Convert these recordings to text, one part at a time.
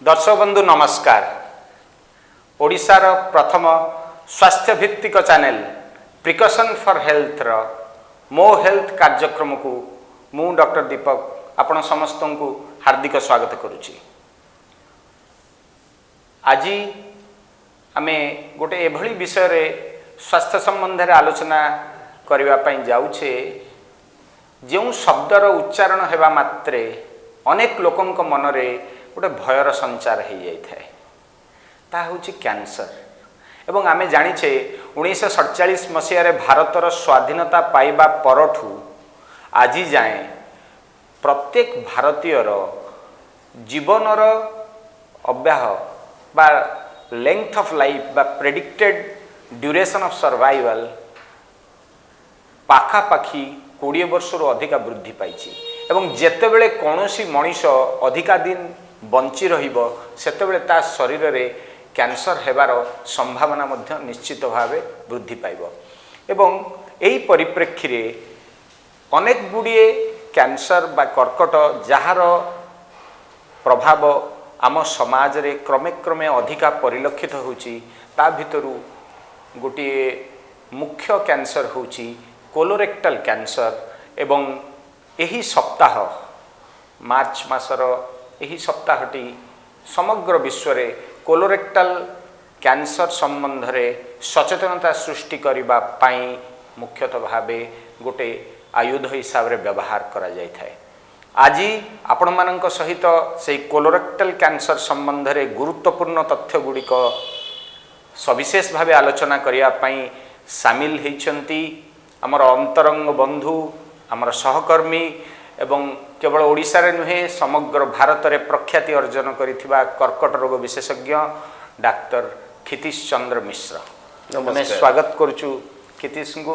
दर्शक बंधु नमस्कार। ओडिशार प्रथम स्वास्थ्य भित्तिक चैनल प्रिकॉशन फॉर हेल्थ रो मो हेल्थ कार्यक्रम को मु डॉक्टर दीपक आपण समस्त को हार्दिक स्वागत करुच्ची। आज आमे गोटे एभली विषय रे स्वास्थ्य संबंध रे आलोचना करबा पई जाउछे जो शब्दर उच्चारण हेबा मात्रे अनेक लोकंक मनरे गोटे भयर संचार हो जाए ता हूँ कैंसर। एवं आमे जानिछे 1947 मसीह भारतर स्वाधीनता पाइबा परठू आज जाए प्रत्येक भारतीयर जीवनर अव्याह बा लेंथ ऑफ लाइफ बा प्रेडिक्टेड ड्यूरेशन ऑफ सर्वाइवल पाखापाखी 20 वर्ष अधिका वृद्धि पाई एवं जेतेबेले कौनसी मनीष अधिका दिन बंची रहिबो सेतेबेले ता शरीर रे कैंसर हेबार संभावना मध्य निश्चित भावे वृद्धि पाइबो। एवं एही परिप्रेक्षी रे अनेक गुड़िए कैंसर बा कर्कट जहार प्रभाव आम समाज रे क्रमे क्रमे अधिका परिलक्षित होउची ता भितरु गोटे मुख्य कैंसर होउची कोलोरेक्टल कैंसर। एवं एही सप्ताह मार्च मासर एही सप्ताहटी समग्र विश्व रे कोलोरेक्टल कैंसर संबंध रे सचेतनता सृष्टि करिबा पाई मुख्यतः भावे गोटे आयुध हिसाब रे व्यवहार करा जाय थाए। आज आपण मानक सहित से कोलोरेक्टल कैंसर संबंध रे गुरुत्वपूर्ण तथ्य गुड़िक सविशेष भावे आलोचना करिया पाई सामिल होइछंती आमर अंतरंग बंधु आमर सहकर्मी एवं केवल ओडिशा रे नुहे समग्र भारत रे प्रख्याति अर्जन करिथिबा कर्कट रोग विशेषज्ञ डाक्टर क्षितिश चंद्र मिश्र। मैं स्वागत करुचु क्षितिश को।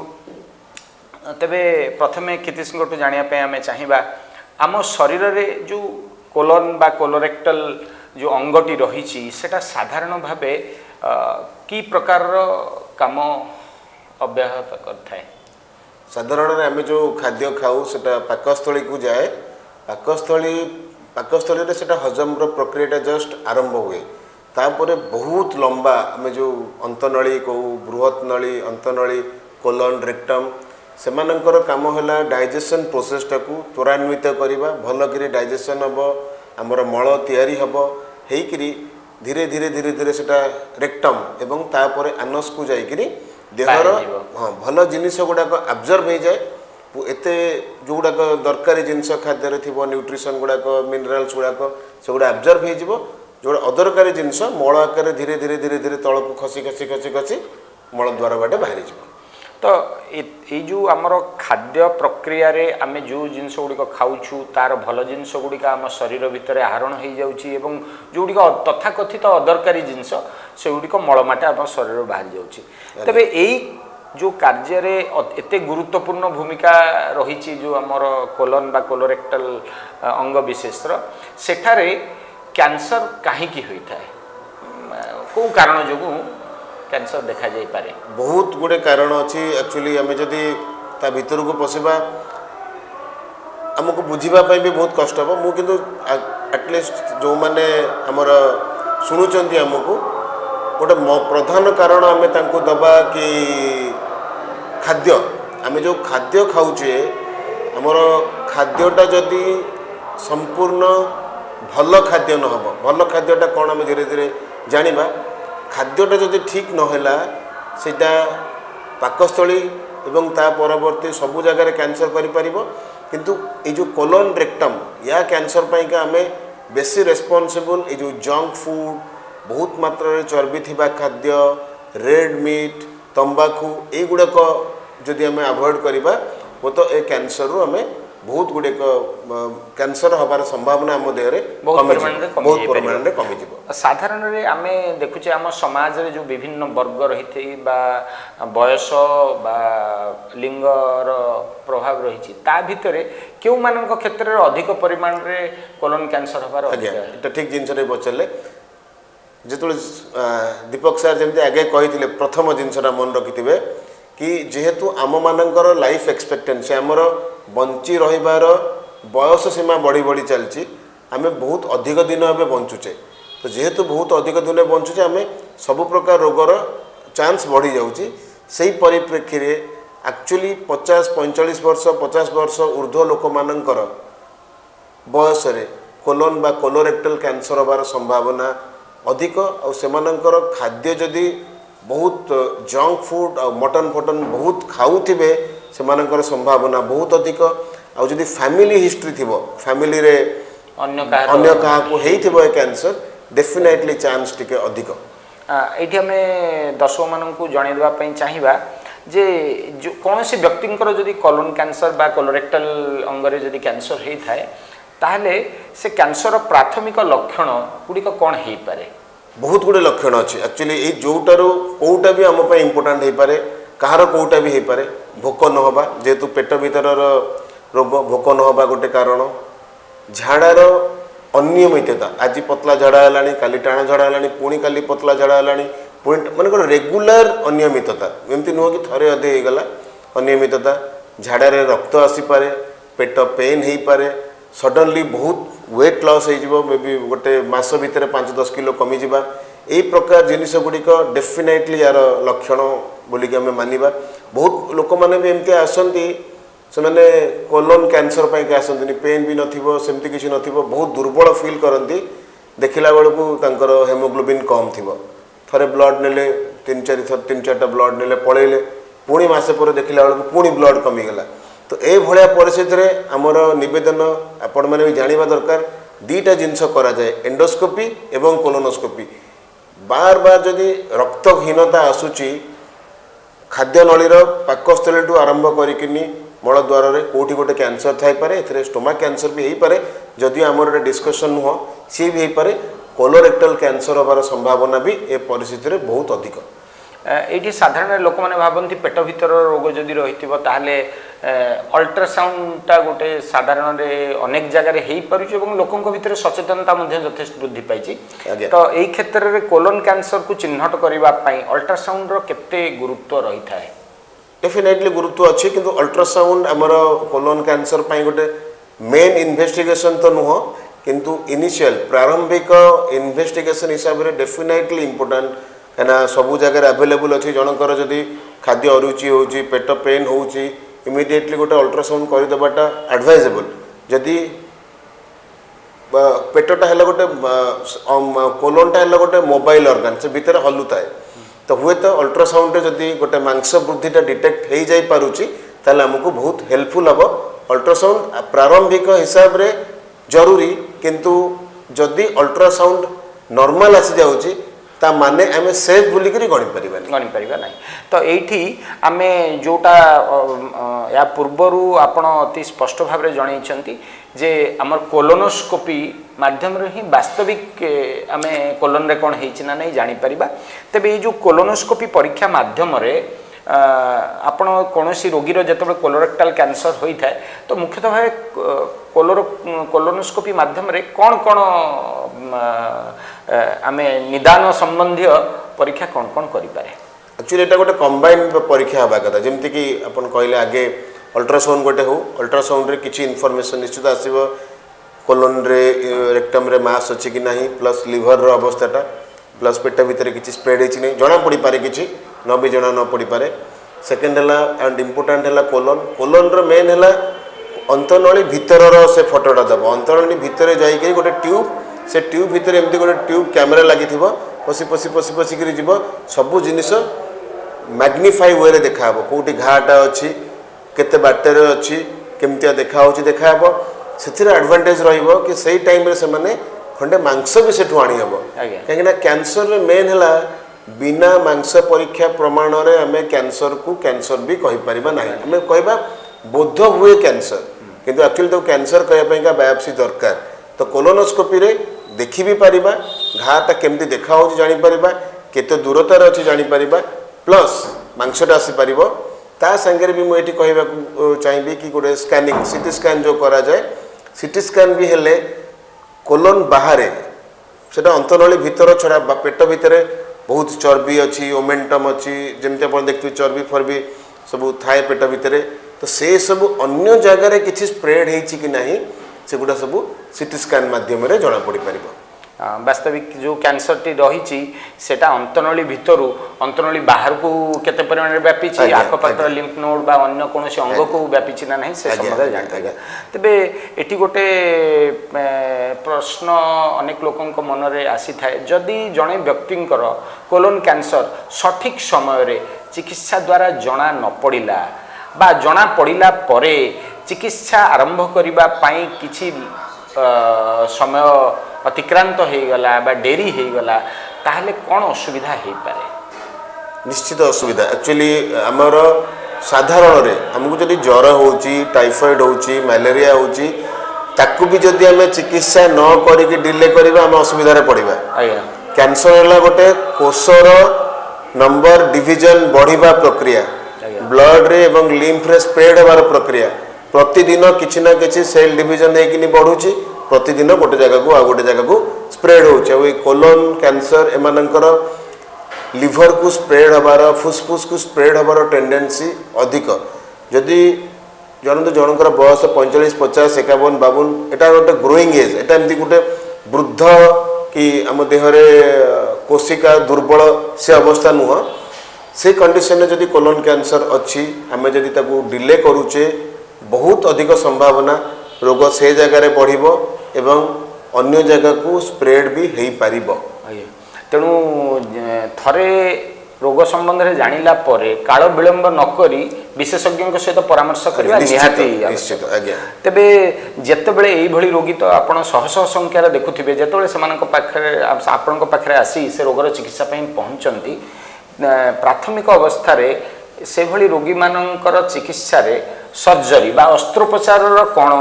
तेबे प्रथमे क्षितिश को जानिया पे आमे चाहिबा आम शरीर रे जो कोलोन बा कोलोरेक्टल जो अंगटी रहिछि सेटा साधारण भावे की प्रकार काम अव्याहत करथाय। साधारण आम जो खाद्य खाऊ सेटा पाकस्थली को जाए पाकस्थली रे सेटा हजम रो प्रक्रिया जस्ट आरंभ हुए तापर बहुत लंबा आम जो अंतनली को बृहत नली अंतनली कोलन रेक्टम सेमानंकर काम होला डाइजेशन प्रोसेस टाकू त्वरान्वित करिबा भल करी डाइजेशन हबो हमर मल तयारी हबो हेकरी धीरे धीरे धीरे धीरे सेटा रेक्टम एवं तापर आनस को जाइकरी देहर हाँ भल जिनिस गुड़ाक आब्जर्व हो जाए एते जो गुड़ाक दरकारी जिनस खाद्य थी न्यूट्रिशन गुड़ाक मिनराल्स गुड़ाक से गुड़ा आब्जर्व हो जो अदरकारी जिनस मल आकार धीरे धीरे धीरे धीरे तल को खसी खसी खसी खसी मल द्वार बाटे बाहरी जाए। तो ये जो आमर खाद्य प्रक्रिया रे आमे जो जिनस गुड़िक खाऊछु तार भल जिनस गुड़िक आम शरीर भितर आहरण हो जाउछि एवं जो गुड़िक तथाकथित अदरकारी जिनस से गुड़िक मलमाटे आम शरीर बाहरी जाउछि। तबे एई जो कार्य रे एते गुरुत्वपूर्ण भूमिका रही जो आमर कोलन बा कोलोरेक्टल अंग विशेष सेठारे कैंसर काहीकि होइथाय को कारण जोगु कैंसर देखा जाई पारे। बहुत गुड़े कारण अच्छी एक्चुअली आम जदि ता भीतर को पशिबा आमको बुझीबा भी बहुत कष्ट हम मु किंतु एटलिस्ट जो माने हमर सुनुचंती हमको गोटे प्रधान कारण आम तांको दबा कि खाद्य आम जो खाद्य खाऊचे हमर खाद्यटा जदि संपूर्ण भल खाद्य न हो भल खाद्यटा कौन आम धीरे धीरे जानिबा खाद्यटा जदि ठीक नहला सेटा पाकस्थली एवं ता परवर्ती सबु जगह कैंसर करि परिबो किंतु ए जो कोलन रेक्टम या कैंसर पाई का आमे बेसी रेस्पोंसिबल ए जो जंक फूड बहुत मात्रा रे चर्बी थिबा खाद्य रेड मीट तंबाकू ए गुडक जदि आमे अवॉइड करिबा वो तो ए कैंसर रो आमे बहुत गुडे कैंसर हबार संभावना आम देह बहुत परिमाण रे कमी जिवो। साधारण रे आमे देखुचे आम समाज रे जो विभिन्न वर्ग रही बा बयस बा लिंगर प्रभाव रही ता भितरे केउ मानक क्षेत्र रे अधिक परिमाण रे कोलन कैंसर हबार एटा ठीक जिनस रे बचले जेतुले दीपक सर जमते आगे कहिथिले प्रथम जिनसरा मन रखिथिबे कि जेहेतु आम मानकर लाइफ एक्सपेक्टेंसी आमर बंची रहिबार बयस सीमा बढ़ी बढ़ी चलची आमे बहुत अधिक दिन एवं बंचुचे तो जेहेतु बहुत अधिक दिन बंचुचे आम सब प्रकार रोगर चांस बढ़ी जाऊँगी से परिप्रेक्षी एक्चुअली 50-45 वर्ष 50 वर्ष ऊर्ध्व लोक मानकर बयस कोलोन बा कोलोरेक्टल कैंसर होबार संभावना अधिक और सेमानंकर खाद्य जदि बहुत जंक फूड और मटन फटन बहुत खाऊे सेमानंकर संभावना बहुत अधिक और जदि फैमिली हिस्ट्री थिबो फैमिली रे अन्य कहा को हेइथिबो कैंसर डेफिनेटली चांस टिके अधिक। ये आम दर्शक मानू जनइवाई चाहिए जे जो कौन सी व्यक्तिंकर जदि कोलोन कैंसर बा कोलोरेक्टल अंगरे जदि कैंसर होता है ताहले से कैंसर प्राथमिक लक्षण गुड़िक कौन हो पारे? बहुत गुड़े लक्षण अच्छे एक्चुअली ये जोटार कौटा भी आम इम्पोर्टाट हो पारे कहार कौटा भी हो पारे भोक नहबा जेहेतु पेट भीतर रोग भोक नहबा गोटे कारण झाड़ार अनियमितता आज पतला झाड़ा है काली टाण झाड़ा है पुणी काली पतला झाड़ा है पुणी मानक रेगुलर अनियमितता एमती नुह कि थरे अधे होगला अनियमितता झाड़ारे रक्त आसीपे पेट पेन हो पारे सडनली बहुत वेट लॉस हो मे बी गोटे मास भितर 5-10 किलो कमी जा यही प्रकार जिनिस गुड़िक डेफिनेटली यार लक्षण बोलिक आम मानिबा। बहुत लोक मैंने भी एमती आसती से मैंने कोलोन कैंसर पाई आसती पेन भी नथिबो सेमती किसी नथिबो बहुत दुर्बल फील करती देखला बेलू तांकर हेमोग्लोबिन कम थिबो थरे ब्लड नेले 3-4 ब्लड नेले पलैले पुणी मासे पर देखला बेलू पुणी ब्लड कमीगला। तो ये भाया परिस्थिति रे आमर निवेदन आपण मैंने भी जानिबा दरकार दीटा जिनस करा जाए एंडोस्कोपी एवं कोलोनोस्कोपी बार बार जदि रक्तहीनता आसूची खाद्य नलीर पाकस्थली आरंभ करिकिनी मलद्वार रे कोठी गोटे कैंसर थाई पारे एथिरे स्टोमाक कैंसर भी हो पारे जदि आमर डिस्कसन नुह सी भी हो पारे कोलोरेक्टल कैंसर होबार संभावना भी ए परिस्थिति रे बहुत अधिक। ये साधारण लोक मैंने भावती पेट भीतर रोग जदि रही ताहले अल्ट्रासाउंडटा गोटे साधारण अनेक जगार हो पारे लोकों भितर सचेतनता यथेष वृद्धि पाई तो यही क्षेत्र में कोलोन कैंसर को चिन्हट करने अल्ट्रासाउंड केते गुरुत्व रही है? डेफिनेटली गुरुत्व अच्छी किंतु अल्ट्रासाउंड आमर कोलोन कैंसर गोटे मेन इन्वेस्टिगेशन तो नुह किंतु इनिशियल प्रारंभिक इन्वेस्टिगेशन हिसाब से डेफिनेटली इम्पोर्टाट कहीं सबू जगह अवेलेबल अच्छी जनकर जदि खाद्य अरुचि हो पेट पेन हो इमिडिएटली गोटे अल्ट्रासाउंड करदेवाटा एडवाइजेबल जदि पेटटा है गोटे कोलोनटा है गोटे मोबाइल ऑर्गन से भितर हलुए तो हुए तो अल्ट्रासाउंड जदि गोटे मांस वृद्धिटा डिटेक्ट हो जाई पारुची ताले हमको बहुत हेल्पफुल हम अल्ट्रासाउंड प्रारंभिक हिसाब रे जरूरी किंतु जदि अल्ट्रासाउंड नॉर्मल आसी जाउची ता माने आम सेफ बोलिक गणिपर ना तो ये आम जोटा या पूर्वर आपण अति स्पष्ट भाव जनई जे आमर कोलोनोस्कोपी माध्यम ही वास्तविक आम कोलोन रे कौन होना नहीं जापर तेज ये जो कोलोनोस्कोपी परीक्षा माध्यम आपण कौन रोगीर जो कोलोरेक्टाल कैंसर होता है तो मुख्यतः भाव कोलोनोस्कोपी माध्यम कौन कौन आम निदान संबंधी परीक्षा कौन कौन करें? एक्चुअली एटा गोटे कंबाइन परीक्षा हवा कथा जमती कि अपन कहले आगे अल्ट्रासाउंड गोटे हो अल्ट्रासाउंड रे किछि इनफॉरमेशन निश्चित आसीबो कोलोन रे रेक्टम रे मास अछि कि नाही प्लस लिवर रो अवस्थाटा प्लस पेट भीतर किछि स्प्रेड हेछि नै जना पड़ी पारे किछि न भी जना न पड़ी पारे। सेकंड हला एंड इंपोर्टेंट हला कोलोन कोलोन रो मेन हला अंतनली भीतर रो से फोटोटा दबो अंतनली भीतर जाई के गोटे ट्यूब से ट्यूब भीतर एमती गोटे ट्यूब कैमेरा लगी थिबो पसी पसी पसी पसी करी जीव सबु जिनिस मैग्निफाई वे देखा कौटी घाटा अच्छी केते बाटर अच्छी केमतिया देखा देखा से एडवांटेज रहिबो कि सही टाइम रे से माने खंडे मांस भी सेठू आनी हबो कहीं कैंसर रे मेन है बिना मांस परीक्षा प्रमाण रे आमे कैंसर को कैंसर भी कहि परिबा नाही आमे कहबा बोध हुए कैंसर किंतु एक्चुअली तो कैंसर कहया पई का बायोप्सी दरकार तो कोलोनोस्कोपी रे देखि भी परिबा घाटा केमती देखा होची जानि परिबा केते दूरतार अछि जानि परिबा प्लस मांसटा आसी पारिबो ता संगे भी मुझे कहवा चाहिए कि गोटे स्कैनिंग सीटी स्कैन जो करा जाए सीटी स्कैन भी हेले कोलोन बाहर से अंतनली भीतर छड़ा पेट भितर बहुत चर्बी अच्छी ओमेंटम अच्छी जमी आप देखते चर्बी फर्बी सब थाए पेट भितर तो से सब अन्य जगार किसी स्प्रेड हो कि ना से गुड़ा सब सीटी स्कैन माध्यम जना पड़ पार वास्तविक जो कैंसर टी रही सेटा अंतनली भितरु अंतनली बाहर को केते परिमाण रे व्यापी आखपाख लिम्फ नोड बा अन्य कौन अंग को व्यापी ना नहीं से संबंध जानते तेबे एटी गोटे प्रश्न अनेक लोकों मन रे आसी थाए जदि जड़े व्यक्ति कोलोन कैंसर सठिक समय रे चिकित्सा द्वारा जना न पड़िला बा जना पड़िला परे चिकित्सा आरंभ करिबा पाई किछि समय अतिक्रांत हो गला बा डेरी हो गला ताहले कौन असुविधा हो पारे? निश्चित असुविधा एक्चुअली आमर साधारण रे हमको जदि ज्वर होची टाइफॉइड होची मलेरिया होची ताकू भी जदि आम चिकित्सा न करिके डिले करिबा हम असुविधा रे पड़िबा। कैंसर होला गोटे कोषर नंबर डिवीजन बढ़िबा प्रक्रिया ब्लड रे एवं लिम्फ रे स्प्रेड होबार प्रक्रिया प्रतिदिन किछि ना किछि सेल डिवीजन हेकिनी बढ़ुची प्रतिदिन गोटे जगह को आ गोटे जगह को स्प्रेड होची कोलोन कैंसर एमानकर लिवर को स्प्रेड होबार फुसफुस को स्प्रेड होबार टेंडेंसी अधिक जदि जनते जनकर बयस 45 50 51 52 एटा गोटे ग्रोइंग एज एटा एमती गोटे वृद्ध कि आम देहरे कोशिका दुर्बल से अवस्था नुह से कंडीशन में जदि कोलोन कैंसर अच्छी आम जदि ताकू डिले करूचे बहुत अधिक संभावना रोग से जगार बढ़िबो एवं अन्य जगह को स्प्रेड भी हो पारिबो। तेणु थरे रोग संबंध में जानिला परे काल विलंब नकरी विशेषज्ञ सहित परामर्श करबा निहाती निश्चित आज्ञा। तेबे जेतेबेले एई भली रोगी तो आपण शह शह संख्यार देखुथिबे जेतेबेले सेमानक पाखरे आपनक पाखरे आसी से रोगर चिकित्सा पई पहुंचंती प्राथमिक अवस्था रे से भली रोगी मानकर चिकित्सा रे सर्जरी बा अस्त्रोपचार कौन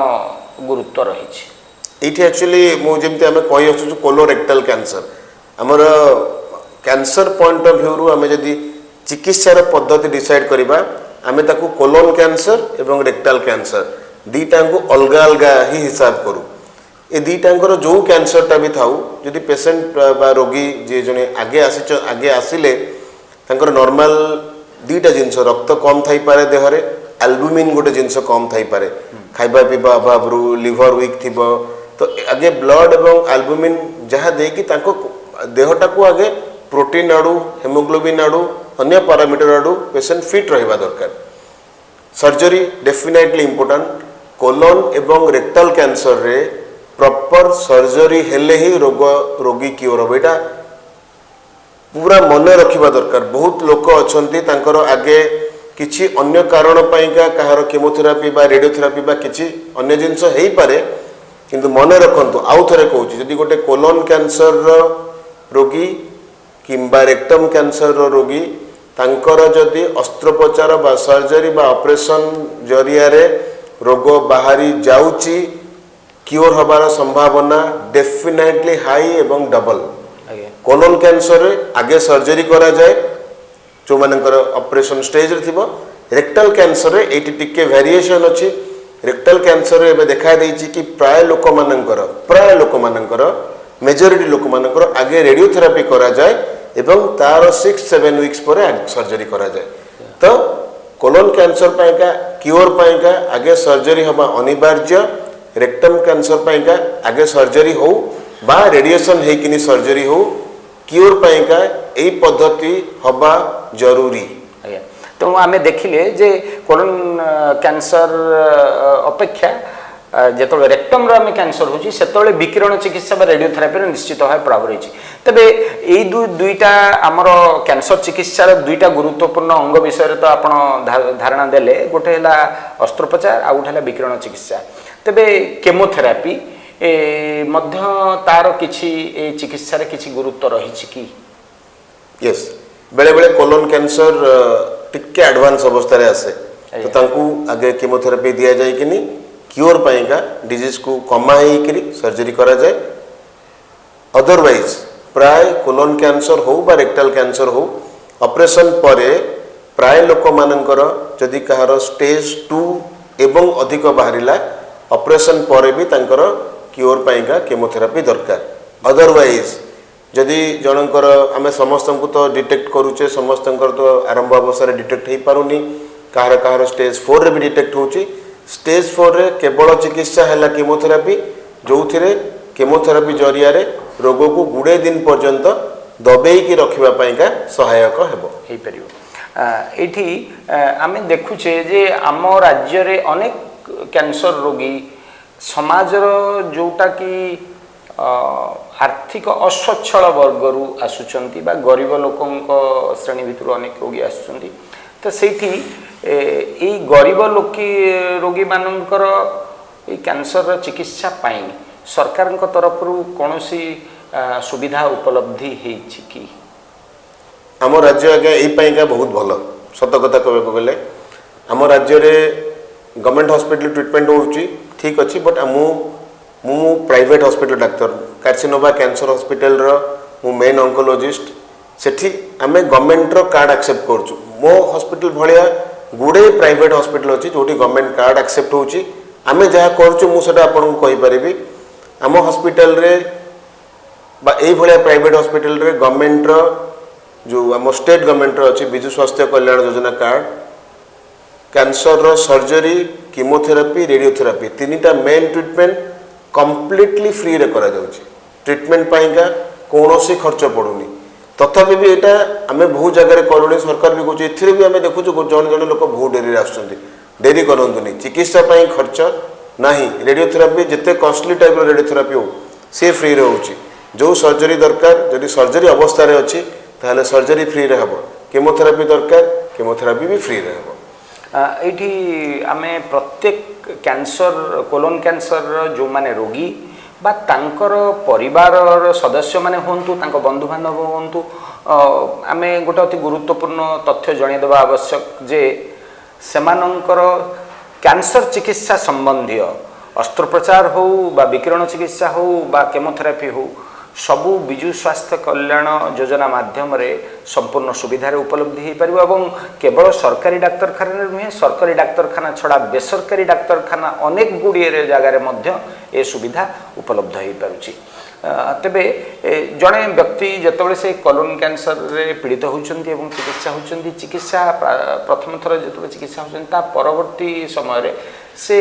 गुरुत्व रही? ये एक्चुअली मुझे आम कही आसुँ कोलोरेक्टल कैंसर आमर कैंसर पॉइंट ऑफ व्यू आम जदि चिकित्सार पद्धति डिसाइड करवा आम ताकू कोलोन कैंसर एवं रेक्टल कैंसर दीटा को अलग अलग ही हिसाब करूँ ए दीटांकर जो कैंसरटा भी थाऊ जदि पेसेंट बा रोगी जे जने आगे आसिले तांकर नॉर्मल दीटा जिनस रक्त कम थाई पारे देहरे एल्बुमिन गोटे जिनस कम थाई पारे खाइबा पीबा अभाव लिवर वीक थिबो तो आगे ब्लड एवं एल्बुमिन जहाँ देकी तांको देहटा को आगे प्रोटीन आड़ू हेमोग्लोबिन आड़ू अन्य पैरामीटर आड़ू पेसेंट फिट रहिबा दरकार। सर्जरी डेफिनेटली इंपोर्टेंट कोलोन एवं रेक्टल कैंसर रे प्रॉपर सर्जरी हेले ही रोगी क्योर हो बेटा पूरा मन रखिबा दरकार। बहुत लोक अछंती तांकर आगे किछि अन्य कारण पाइका कहार केमोथेरापी बा रेडियोथेरापी बा किछि अन्य जिंस हेई पारे किंतु मन रखंतु आउ थरे कहूची जदि गोटे कोलोन कैंसर रोगी किंबा रेक्टम कैंसर रोगी तांकर जदि अस्त्रोपचार बा सर्जरी बा ऑपरेशन जरिया रे रोग बाहरी जाउची क्योर हबार संभावना डेफिनेटली हाई एवं डबल। कोलोन कैंसर आगे सर्जरी करा जाए जो मानकर ऑपरेशन स्टेज रे थिबो रेक्टल कैंसर रे एटी टिके वेरिएशन अछि। रेक्टल कैंसर रे देखा देछि कि प्राय लोक मानकर मेजॉरिटी लोक मानकर आगे रेडियोथेरापी करा जाए एवं तार 6-7 वीक्स पर सर्जरी करा जाए। तो कोलोन कैंसर पाइका क्योर पाइका आगे सर्जरी हबा अनिवार्य। रेक्टम कैंसर पाइका आगे सर्जरी हो बा रेडिएशन हेकिनी सर्जरी हो क्योर पाइका एई पद्धति हबा जरूरी। तेणु आम देखिले जे कोलोन कैंसर अपेक्षा जो रेक्टम आम कैंसर होची सेतबेले विकिरण चिकित्सा बा रेडियोथेरापी निश्चित भाव प्रभाव रही। तेबे एई दुईटा आमर कैंसर चिकित्सार दुईटा गुरुत्वपूर्ण अंग विषय तो आपण धारणा देले गोटे हैला अस्त्रोपचार आ गोटे हैला विकिरण चिकित्सा। तेबे केमोथेरापी मध्य तार किछि चिकित्सा रे किछि गुरुत्व रही कि? यस बेले बेले कोलोन कैंसर टिके एडवांस अवस्था रे आसे तो तांकू आगे केमोथेरापी दिया जाए कि नहीं क्योर पाइका डिजीज को कमा ही सर्जरी करा जाए। अदरवाइज प्राय कोलोन कैंसर हो बा रेक्टल कैंसर हो ऑपरेशन परे प्राय लोक मानकर जदि कहार स्टेज 2 एवं अधिक बाहरिला ऑपरेशन परे भी तांकर क्योर पाइका केमोथेरापी दरकार। अदरवाइज जदि जनकर आम समस्त को तो डिटेक्ट करूचे समस्त तो आरंभ अवस्था डिटेक्ट हो पारुनी कहार कहार स्टेज 4 रे भी डिटेक्ट होची। स्टेज 4 रे केवल चिकित्सा है केमोथेरापी जो थे केमोथेरापी जरिया रोग को गुड़े दिन पर्यंत दबेकी रखिबा पाइका सहायक हेबो हो पारिबो। एठी आमे देखुचे जे आम राज्य रे अनेक कैंसर रोगी समाजर जोटा कि आर्थिक असच्छल वर्गरू आसुचंती बा गरीब लोकंक श्रेणी भितर अनेक रोगी आसुचंती। तो सेठी ए गरीब रोगी मानकर ए कैंसर चिकित्सा पाई सरकार तरफ कौन सुविधा उपलब्धि होइछि कि? आम राज्य आज्ञा यही बहुत भल सत कथा कहबो गले आम राज्य रे गवर्नमेंट हॉस्पिटल ट्रीटमेंट होउची ठीक अच्छी बट मु प्राइवेट हॉस्पिटल डाक्तर कार्सिनोवा कैंसर हॉस्पिटल रो मु मेन ऑन्कोलॉजिस्ट सेठी आमे गवर्नमेंट रो कार्ड एक्सेप्ट करछु। मो हॉस्पिटल भलिया गुडे प्राइवेट हॉस्पिटल अछि जोटी गवर्नमेंट कार्ड एक्सेप्ट होउची आमे जहा करछु मु सेटा आपन को कहि परिबी। आम हॉस्पिटल रे बा एई भलिया प्राइवेट हॉस्पिटल रे गवर्नमेंट रो जो आम स्टेट गवर्नमेंट रो अछि बिजु स्वास्थ्य कल्याण योजना कार्ड कैंसर रो सर्जरी कीमोथेरापी रेडियोथेरापी तीनटा मेन ट्रीटमेंट कंप्लीटली फ्री रे करा जाउची। ट्रीटमेंट पाइका कौनसी खर्च पड़ुनी तथापि भी एटा आमे बहुत जगह रे करूनी सरकार भी कहूची एथिरे भी आमे देखुछु जण जण लोक बहुत डेरी आछुचंती डेरी करंतुनी चिकित्सा पाई खर्च नाही। रेडियोथेरापी जिते कॉस्टली टाइप रो रेडियोथेरापी हो से फ्री रे होउची। जो सर्जरी दरकार जदि सर्जरी अवस्था रे अछि ताहले सर्जरी फ्री रे हबो कीमोथेरापी दरकार कीमोथेरापी भी फ्री रे हबो। एठी आमे प्रत्येक कैंसर कोलोन कैंसर जो माने रोगी बा तांकर परिवार सदस्य माने होंतु तांको बंधु बांधव होंतु आमे गोटे अति गुरुत्वपूर्ण तथ्य जणे देबा आवश्यक जे सेमानंकर कैंसर चिकित्सा संबंधी अस्त्रोपचार हो बा विकिरण चिकित्सा हो बा केमोथेरापी हो सबु विजु स्वास्थ्य कल्याण योजना माध्यम रे संपूर्ण सुविधा रे उपलब्धि हो पारिबो एवं केवल सरकारी डाक्तरखाना नुहे सरकारी डाक्तरखाना छड़ा बेसरकारी डाक्तरखाना अनेक गुड़िए जगार मध्य ए सुविधा उपलब्ध हो पारुछि। तेबे जड़े व्यक्ति जितेबाला से कोलोन कैंसर रे पीड़ित होउछंती एवं चिकित्सा होउछंती चिकित्सा प्रथम थर जो चिकित्सा होउछंती ता परवर्ती समय रे से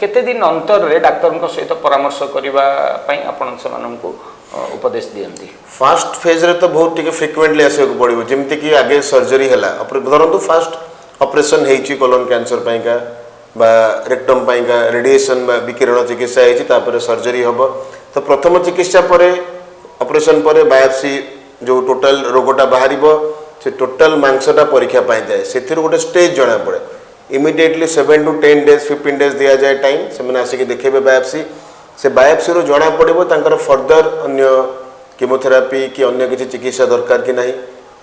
केते दिन अंतर रे डाक्टर सहित परामर्श करबा पई आपण समानंको उपदेश दियंती? फास्ट फेज रे तो बहुत टिके फ्रिक्वेंटली आसे को पड़िबो जेमति कि आगे सर्जरी हला धरंतु फास्ट ऑपरेशन हेछि कोलोन कैंसर पाइका बा रेक्टम पाइका रेडिएशन बा विकिरण चिकित्सा हेछि तापर सर्जरी हबो तो प्रथम चिकित्सा परे ऑपरेशन परे बायोप्सी जो टोटल रोगटा बाहरिबो से टोटल मांसटा परीक्षा पाई जाए सेथिर गोटे स्टेज जणा पड़े इमिडिएटली 7 to 10 days 15 days दिया जाए टाइम से मैंने आसिक देखेबे बायोप्सी से बायोप्सी रो जणा पड़िबो तांकर फर्दर अन्य कीमोथेरापी कि अन्य किसी चिकित्सा दरकार कि नहीं।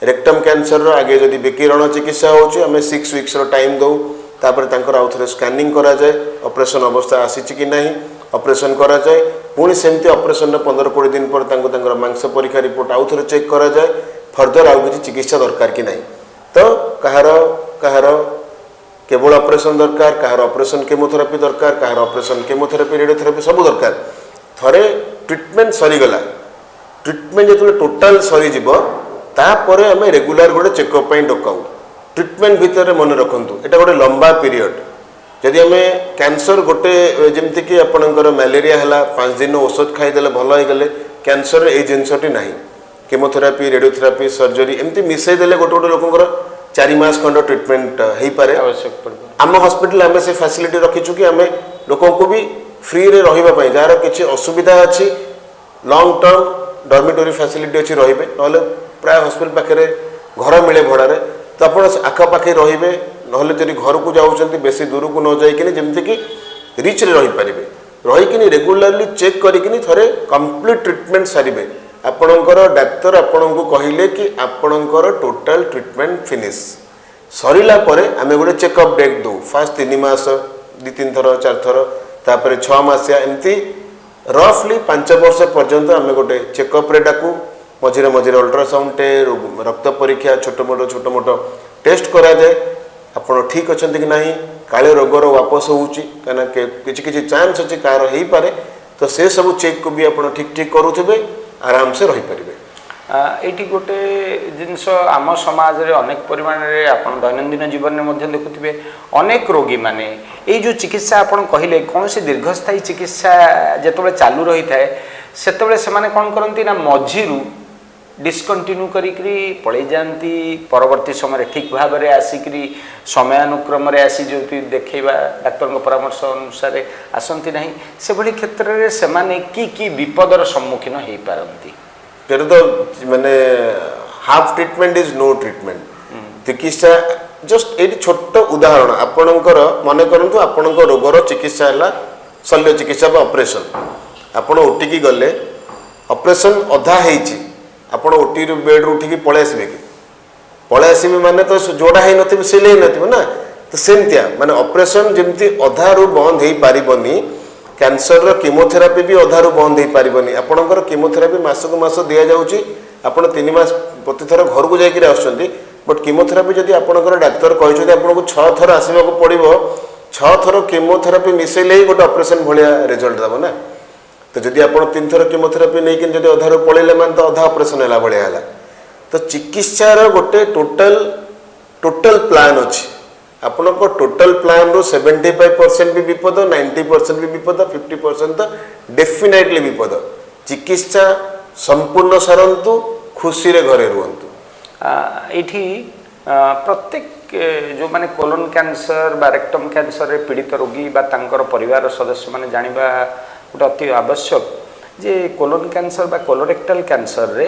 रेक्टम कैंसर रो आगे जदि विकिरण चिकित्सा होची हमें 6 weeks रो टाइम दउ तापर तांकर आउथरे स्कैनिंग करा जाए ऑपरेशन अवस्था आसीची कि नहीं ऑपरेशन करा जाए पुणी सेमती ऑपरेशन 15-20 दिन पर तांको तांकर मांस परीक्षा रिपोर्ट आउथरे चेक करा जाए फर्दर आउ किसी चिकित्सा दरकार कि नहीं। तो कहार केवल ऑपरेशन दरकार कहार ऑपरेशन केमोथेरापी दरकार कहार ऑपरेशन केमोथेरापी रेडियोथेरापी सब दरकार थरे ट्रीटमेंट सरीगला ट्रीटमेंट जो टोटाल सरीज तापर आम रेगुलर गोटे चेकअप डकाऊ ट्रीटमेंट भितर मन रखु एटा गोटे लंबा पीरियड जदि आम कैंसर गोटे जमती कि आपणकर मलेरिया है 5 दिन औषध खाईदे भल हो गले कैंसर ये जिनसटी ना केमोथेरापी रेडियोथेरापी सर्जरी एमती मिसईदे गोटे गोटे लोकर 4 मास खंड ट्रीटमेंट हो पारे आवश्यक पड़े। आम हॉस्पिटल आम से फैसिलिटी रखीचु कि आम लोक भी फ्री रे रही जार किसी असुविधा अच्छी लॉन्ग टर्म डॉर्मिटरी फैसिलिटी अच्छी रे ना प्राय हॉस्पिटल पाखे घर मिले भड़ारे तो आप आखपाखे रे ना जब घर को जाऊँच बेसी दूर को न जाइए जमती कि रिच रे रहीपर रहीकि रेगुलारली चेक करी थे कंप्लीट ट्रीटमेंट सारे आपणकर डाक्तर आपण को कहले कि आपणकर टोटाल ट्रीटमेंट फिनिश सरीला परे आमे गोटे चेकअप डेट दो फास्ट 3 मास 2-3 थर 4 थर तापर 6 मासिया एमती रफली 5 वर्ष पर्यंत आमे गोटे चेकअप रे डाकू मझिरे मझिरे अल्ट्रासाउंड टे रक्त परीक्षा छोट मोट टेस्ट करा जाए आपण ठीक अच्छे कि नहीं काले रोगर वापस होउची कना किछि चांस अच्छी कार हो पारे तो से सब चेक को भी आप ठीक करुवे आराम से रही पारे। ये गोटे जिनस आम समाज रे अनेक परिमाण रे आपण दैनंदिन जीवन में मध्य देखुथिबे अनेक रोगी माने ये जो चिकित्सा आपण कहिले कौन से दीर्घस्थायी चिकित्सा जेतबे चालू रही थाए ସେତେବେଳେ ସେମାନେ କ'ଣ କରନ୍ତି ନା ମଝିରୁ डिस्कंटिन्यू करिकरी पळेई जाती परवर्ती समय ठीक भाव में आसिकरी समयानुक्रम आसी जो देखा डाक्तर परामर्श अनुसार आसती ना से भली क्षेत्र में से कि विपदर सम्मुखीन हो पारती तो माने half treatment is no treatment चिकित्सा जस्ट ये छोट उदाहरण आपणकर मन करूँ आपण रोगर चिकित्सा है शल्य चिकित्सा ऑपरेशन आपण ओटिकी गले ऑपरेशन अधा होती आपण ओटी बेड उठिकी पलि आसबे कि पलि आसबे माने तो जोड़ा है नथिबे सिले नथिबे ना तो सेमतिया माने ऑपरेशन जेमती अधारू बंद हो पारिबनी कैंसर रो कीमोथेरापी भी अधारू बंद हो पारिबनी आपणकर कीमोथेरापी मासक मास दिया जाउची आपण 3 मास प्रति थर घर को जाइकि आसुचंती बट कीमोथेरापी जदि आपणकर डाक्टर कहिसथि आपनको 6 थर आसीबाको पड़िबो 6 थर कीमोथेरापी मिसेले ही गोटे ऑपरेशन भलिया रिजल्ट दबो ना तो जदि आप 3 थर कीमोथेरापी नहीं कि जब अधार पलैले मान तो अधा ऑपरेशन है भाया है तो चिकित्सार गोटे टोटल प्लान अच्छी आपण टोटल प्लान रू 75% भी विपद 90% भी विपद 50% तो डेफिनेटली विपद चिकित्सा संपूर्ण सरंतु खुशी रे घरे रुहंतु ये प्रत्येक जो माने कोलोन कैंसर बा रेक्टम कैंसर रे पीड़ित रोगी बा तांकर परिवार सदस्य माने जानिबा गोटे अति आवश्यक जे कोलोन कैंसर बा कोलोरेक्टल कैंसर रे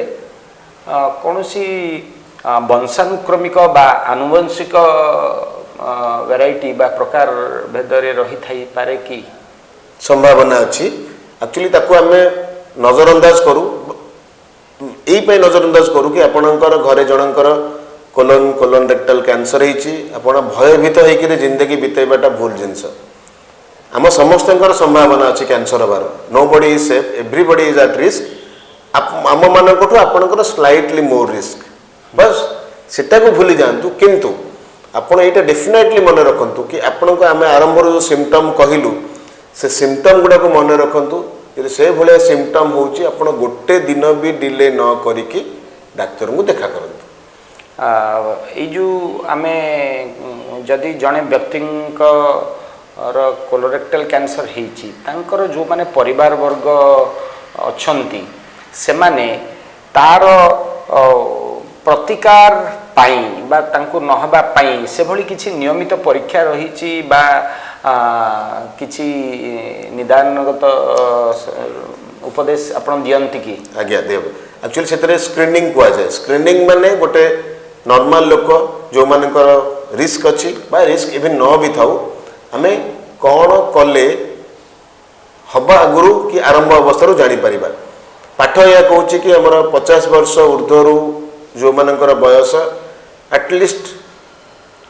कौन सी वंशानुक्रमिक बा आनुवंशिक वेराइटी बा प्रकार भेदरे रही थाई पारे कि संभावना अच्छी एक्चुअली ताको आमे नजरअंदाज करू एई नजरअंदाज करू कि आपणकर घरे जनकर कोलोन रेक्टल कैंसर होती आपण भयभीत होकर जिंदगी बितेबाटा भूल जिनस आम समस्त संभावना अच्छी कैंसर हबार nobody is safe everybody is at risk आम मानक आपणकर स्लाइटली मोर रिस्क बस सेटा को भूली जातु किंतु आपण ये डेफिनेटली मन रखु कि आपण को आम आरंभ जो सिम्पटम कहलु से सिम्पटम गुड़ा को मन रखु से भाया सिम्पटम होची आपण गोटे दिन भी डिले न करिकी डाक्तर को देखा करंतु जो आमे जदि जड़े व्यक्ति कोलोरेक्टल कैंसर होती तांकर जो माने परिवार वर्ग अच्छंती से माने तार प्रतिकार पाई बा तांको नहबा पाई से भली किछि नियमित परीक्षा रही बा किछि निदानगत उपदेश आपण दियंती कि आज्ञा देव एक्चुअली से स्क्रीनिंग कह जाए स्क्रीनिंग माने गोटे नॉर्मल लोक जो मानकर रिस्क अच्छी बा रिस्क इवन न भी थाउ आमे कौन कले हवा आगुरु कि आरंभ अवस्था जानी परिबा पाठ या कहूँ कि आमर 50 वर्ष ऊर्ध्वरु जो मानकर बयस एटलिस्ट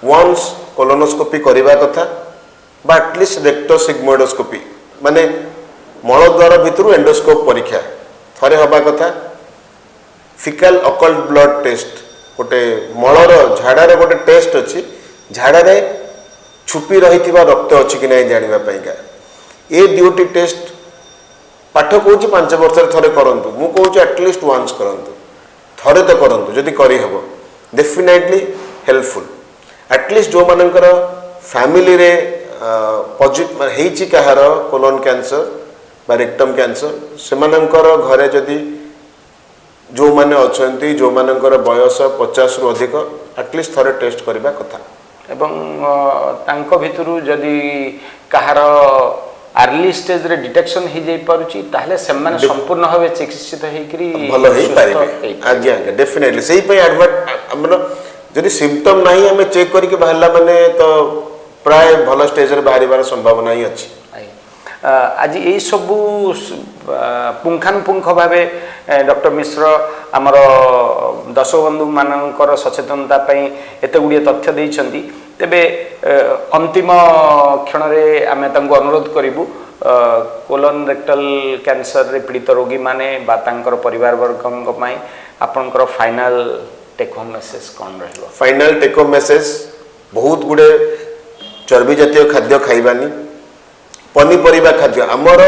वन्स कोलोनोस्कोपी करवा कथा बा एटलिस्ट रेक्टोसिग्मोइडोस्कोपी माने मलद्वार भितर एंडोस्कोप परीक्षा थरे हवा कथा फिकाल अकल्ट ब्लड टेस्ट गोटे मलर झाड़ार गोटे टेस्ट अच्छी झाड़ार छुपी रही रक्त अच्छी कि नहीं जानापा ये ड्यूटी टेस्ट पाठ कौच 5 वर्ष थे करूँ मु कौच एटलिस्ट वन्स करूँ थे तो करूँ जदि करहब डेफिनेटली हेल्पफुल एटलिस्ट जो मानकर फैमिली रे पॉजिटिव कहार कोलोन कैंसर बा रेक्टम कैंसर से घरे जदि जो माने अच्छी जो मानकर बयस 50 रु अधिक एटलिस्ट थरे टेस्ट करवा कथा एवं तांको भितरु जदि कहार अर्ली स्टेज रे डिटेक्शन हो जाई पारुची ताहले सेमाने संपूर्ण भावे चिकित्सित हेकरी भलो हेई पारिबे आज्ञा डेफिनेटली सेही पय एडवर्ट हमर जदि सिम्पटम नाही हमें चेक करके बाहरला माने तो प्राय भलो स्टेज रे बाहरिबार संभावना ही अछि आज यही सबू पुंखानुपुंख भाव डॉक्टर मिश्र आमर दर्शक बंधु मानकर सचेतनता एत गुड़िए तथ्य देइछंती तेबे अंतिम क्षण रे आमे तांको अनुरोध करिबु कोलोन रेक्टल कैंसर रे पीड़ित रोगी माने बा तांकर परिवार वर्गक पई आपनकर फाइनल टेक होम मेसेज कोन रहबो फाइनल टेक होम मेसेज बहुत गुडे चर्बी जातीय खाद्य खाइबानी पनीपरिया खाद्य आमर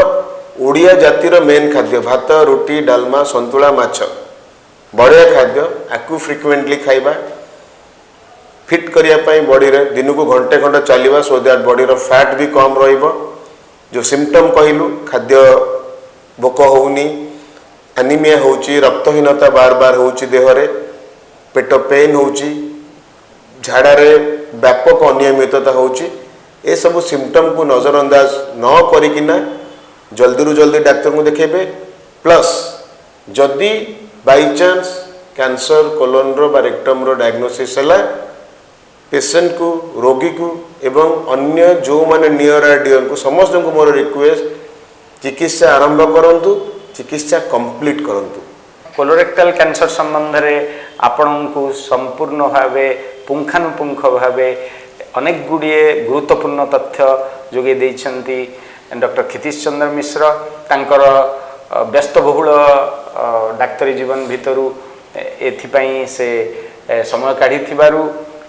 ओडिया जातिर मेन खाद्य भात रोटी डालमा संतुला माछ बढ़िया खाद्य आकु फ्रिक्वेंटली खाइबा फिट करने बॉडी रे दिन को घंटे खंडे चलवा सो दैट बॉडी रो फैट भी कम रहिबो जो सिम्पटम कहलु खाद्य भोक होउनी एनीमिया होची, रक्तहीनता बार बार होची देहरे, पेट पेन होची, झाड़ारे व्यापक अनियमितता होची। ए सब सिम्पटम को नजरअंदाज न करिकिना जल्दी रु जल्दी डाक्तर को देखेबे। प्लस जदि बाई चांस कैंसर कोलोन रो बा रेक्टम रो डायग्नोसिस हैला, पेशेंट को, रोगी को एवं अन्य जो माने नियर एंड डियर को समस्त को मोर रिक्वेस्ट, चिकित्सा आरंभ करंतु, चिकित्सा कंप्लीट करंतु। कोलोरेक्टल कैंसर संबंध में आपण को संपूर्ण भावे पुंखानुपुंख भावे अनेक गुड़िए गुरुत्वपूर्ण तथ्य जोगे देइछंती डॉक्टर क्षितिश चंद्र मिश्र। तांकर व्यस्तबहुल डाक्तरी जीवन भितरु एथिपाई से समय काढ़ी थिबारु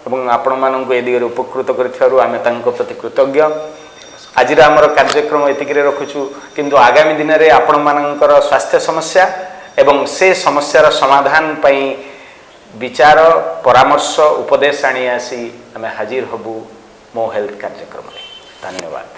एवं आपण माननकु ए दिगरे उपकृत करिथिबारु आमे तांको प्रति कृतज्ञ। आज आमर कार्यक्रम एतिकरे रखुछु, किंतु आगामी दिन में आपण मानकर स्वास्थ्य समस्या एवं से समस्यार समाधान पई विचार परामर्श उपदेश आनी आसी आमे हाजिर हबु मो हेल्थ कार्यक्रम में। धन्यवाद।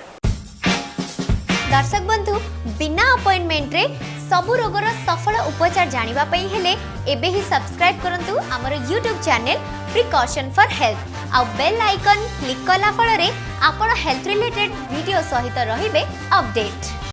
दर्शक बंधु, बिना अपॉइंटमेंट रे सबु रोगर सफल उपचार जानिबा पई हेले एबे ही सब्सक्राइब करंतु हमर YouTube channel precaution for health आ बेल आइकन क्लिक कला फल रे आपण हेल्थ रिलेटेड वीडियो सहित रहिबे अपडेट।